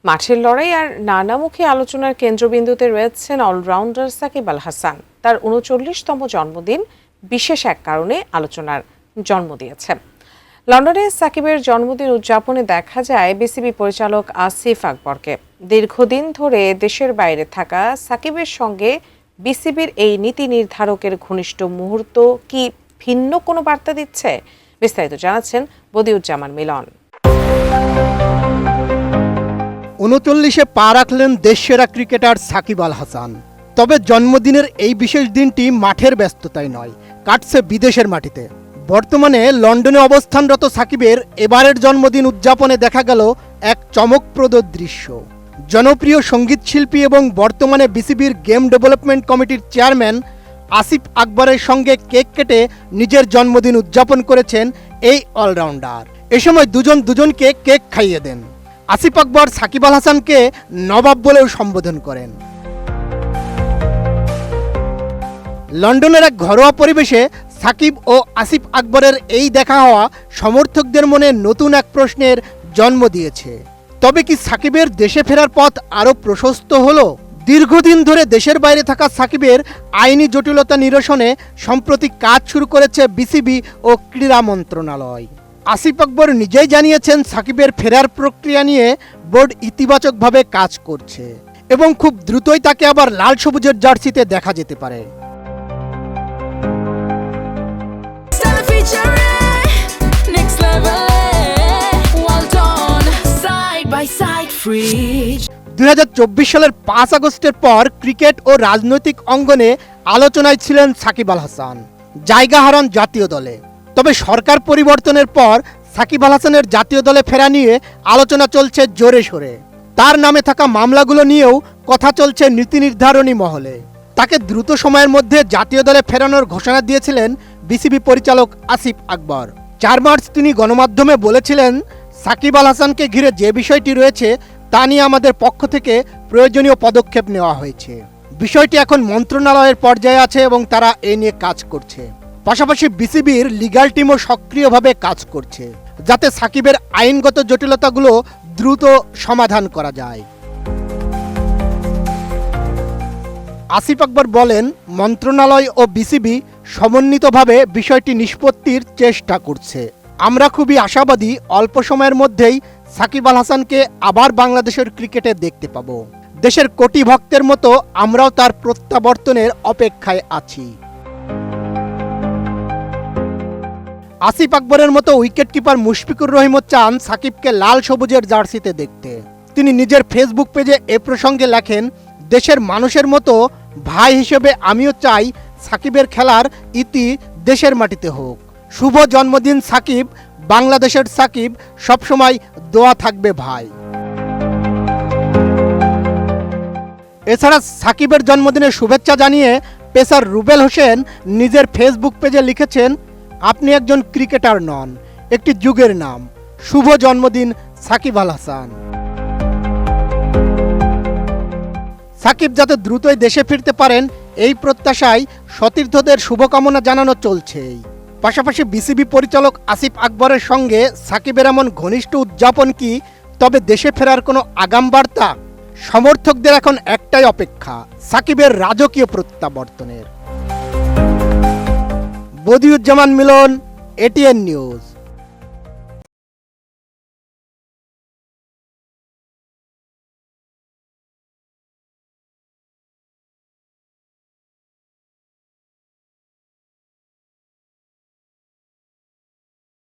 মাঠের লড়াই আর নানামুখী আলোচনার কেন্দ্রবিন্দুতে রয়েছেন অলরাউন্ডার সাকিব আল হাসান। তার ৩৯তম জন্মদিন বিশেষ এক কারণে আলোচনার জন্ম দিয়েছে। লন্ডনে সাকিবের জন্মদিন উদযাপনে দেখা যায় বিসিবি পরিচালক আসিফ আকবরকে। দীর্ঘদিন ধরে দেশের বাইরে থাকা সাকিবের সঙ্গে বিসিবির এই নীতি নির্ধারকের ঘনিষ্ঠ মুহূর্ত কি ভিন্ন কোনো বার্তা দিচ্ছে? বিস্তারিত জানাচ্ছেন বদিউজ্জামান মিলন। ৩৯-এ পা রাখলেন দেশসেরা ক্রিকেটার সাকিব আল হাসান। তবে জন্মদিনের এই বিশেষ দিনটি মাঠের ব্যস্ততায় নয়, কাটছে বিদেশের মাটিতে। বর্তমানে লন্ডনে অবস্থানরত সাকিবের এবারের জন্মদিন উদযাপনে দেখা গেল এক চমকপ্রদ দৃশ্য। জনপ্রিয় সঙ্গীতশিল্পী এবং বর্তমানে বিসিবির গেম ডেভেলপমেন্ট কমিটির চেয়ারম্যান আসিফ আকবরের সঙ্গে কেক কেটে নিজের জন্মদিন উদযাপন করেছেন এই অলরাউন্ডার। এ সময় দুজনকে কেক খাইয়ে দেন। আসিফ আকবর সাকিব আল হাসানকে নবাব বলেও সম্বোধন করেন। লন্ডনের এক ঘরোয়া পরিবেশে সাকিব ও আসিফ আকবরের এই দেখা হওয়া সমর্থকদের মনে নতুন এক প্রশ্নের জন্ম দিয়েছে। তবে কি সাকিবের দেশে ফেরার পথ আরও প্রশস্ত হলো? দীর্ঘদিন ধরে দেশের বাইরে থাকা সাকিবের আইনি জটিলতা নিরসনে সম্প্রতি কাজ শুরু করেছে বিসিবি ও ক্রীড়া মন্ত্রণালয়। আসিফ আকবর নিজেই জানিয়েছেন সাকিবের ফেরার প্রক্রিয়া নিয়ে বোর্ড ইতিবাচকভাবে কাজ করছে এবং খুব দ্রুতই তাকে আবার লাল সবুজের জার্সিতে দেখা যেতে পারে। সালের ৫ আগস্টের পর ক্রিকেট ও রাজনৈতিক অঙ্গনে আলোচনায় ছিলেন সাকিব আল হাসান। জায়গা হারান জাতীয় দলে। তবে সরকার পরিবর্তনের পর সাকিব আল হাসানের জাতীয় দলে ফেরা নিয়ে আলোচনা চলছে জোরে সোরে। তার নামে থাকা মামলাগুলো নিয়েও কথা চলছে নীতি নির্ধারণী মহলে। তাকে দ্রুত সময়ের মধ্যে জাতীয় দলে ফেরানোর ঘোষণা দিয়েছিলেন বিসিবি পরিচালক আসিফ আকবর। ৪ মার্চ তিনি গণমাধ্যমে বলেছিলেন, সাকিব আল হাসানকে ঘিরে যে বিষয়টি রয়েছে তা নিয়ে আমাদের পক্ষ থেকে প্রয়োজনীয় পদক্ষেপ নেওয়া হয়েছে। বিষয়টি এখন মন্ত্রণালয়ের পর্যায়ে আছে এবং তারা এ নিয়ে কাজ করছে। পাশাপাশি বিসিবির লিগ্যাল টিমও সক্রিয়ভাবে কাজ করছে যাতে সাকিবের আইনগত জটিলতাগুলো দ্রুত সমাধান করা যায়। আসিফ আকবর বলেন, মন্ত্রণালয় ও বিসিবি সমন্বিতভাবে বিষয়টি নিষ্পত্তির চেষ্টা করছে। আমরা খুবই আশাবাদী অল্প সময়ের মধ্যেই সাকিব আল হাসানকে আবার বাংলাদেশের ক্রিকেটে দেখতে পাব। দেশের কোটি ভক্তের মতো আমরাও তার প্রত্যাবর্তনের অপেক্ষায় আছি। আসিফ আকবরের মতো উইকেট কিপার মুশফিকুর রহিমও চান সাকিবকে লাল সবুজের জার্সিতে দেখতে। তিনি নিজের ফেসবুক পেজে এ প্রসঙ্গে লেখেন, দেশের মানুষের মতো ভাই হিসেবে আমিও চাই সাকিবের খেলার ইতি দেশের মাটিতে হোক। শুভ জন্মদিন সাকিব, বাংলাদেশের সাকিব, সবসময় দোয়া থাকবে ভাই। এছাড়া সাকিবের জন্মদিনের শুভেচ্ছা জানিয়ে পেসার রুবেল হোসেন নিজের ফেসবুক পেজে লিখেছেন, আপনি একজন ক্রিকেটার নন, একটি যুগের নাম। শুভ জন্মদিন সাকিব আল হাসান। সাকিব যাতে দ্রুতই দেশে ফিরতে পারেন এই প্রত্যাশায় সতীর্থদের শুভকামনা জানানো চলছেই। পাশাপাশি বিসিবি পরিচালক আসিফ আকবরের সঙ্গে সাকিবের এমন ঘনিষ্ঠ উদযাপন কি তবে দেশে ফেরার কোনো আগাম বার্তা? সমর্থকদের এখন একটাই অপেক্ষা, সাকিবের রাজকীয় প্রত্যাবর্তনের। বদিউজ্জামান মিলন, এটিএন নিউজ।